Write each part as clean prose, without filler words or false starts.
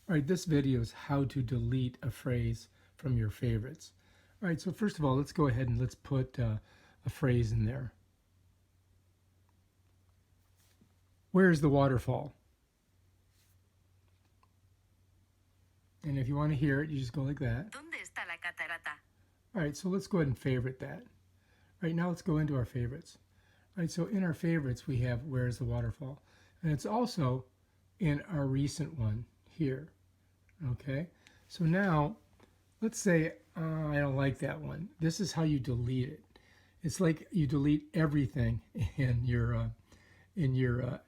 All right, this video is how to delete a phrase from your favorites. All right, so first of all, let's go ahead and let's put a phrase in there. Where's the waterfall? And if you want to hear it, you just go like that. ¿Dónde está la catarata? All right, so let's go ahead and favorite that. All right, now let's go into our favorites. All right, so in our favorites, we have Where's the Waterfall? And it's also in our recent one here. Okay, so now let's say I don't like that one. This is how you delete it. It's like you delete everything in your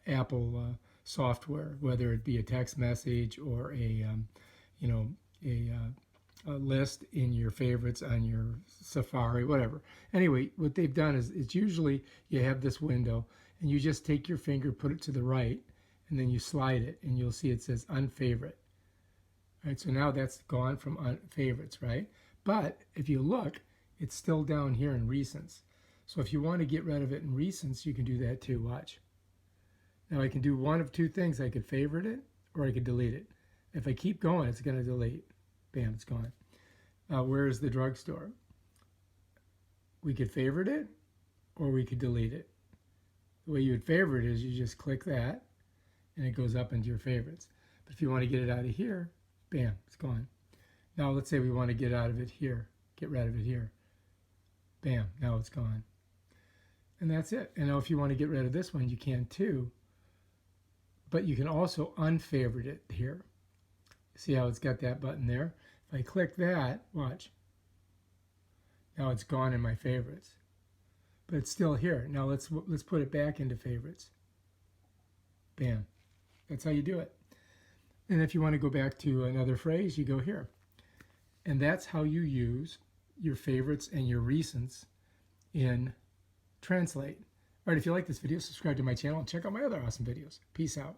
Apple software, whether it be a text message or you know, a list in your favorites on your Safari, whatever. Anyway, what they've done is it's usually you have this window and you just take your finger, put it to the right, and then you slide it, and you'll see it says unfavorite. All right, so now that's gone from favorites, right? But if you look, it's still down here in recents. So if you want to get rid of it in recents, you can do that too. Watch. Now I can do one of two things. I could favorite it or I could delete it. If I keep going, it's going to delete. Bam, it's gone. Where's the drugstore? We could favorite it or we could delete it. The way you would favorite it is you just click that and it goes up into your favorites. But if you want to get it out of here, bam, it's gone. Now let's say we want to get out of it here, get rid of it here. Bam, now it's gone. And that's it. And now if you want to get rid of this one, you can too. But you can also unfavorite it here. See how it's got that button there? If I click that, watch. Now it's gone in my favorites. But it's still here. Now let's put it back into favorites. Bam. That's how you do it. And if you want to go back to another phrase, you go here. And that's how you use your favorites and your recents in Translate. All right, if you like this video, subscribe to my channel and check out my other awesome videos. Peace out.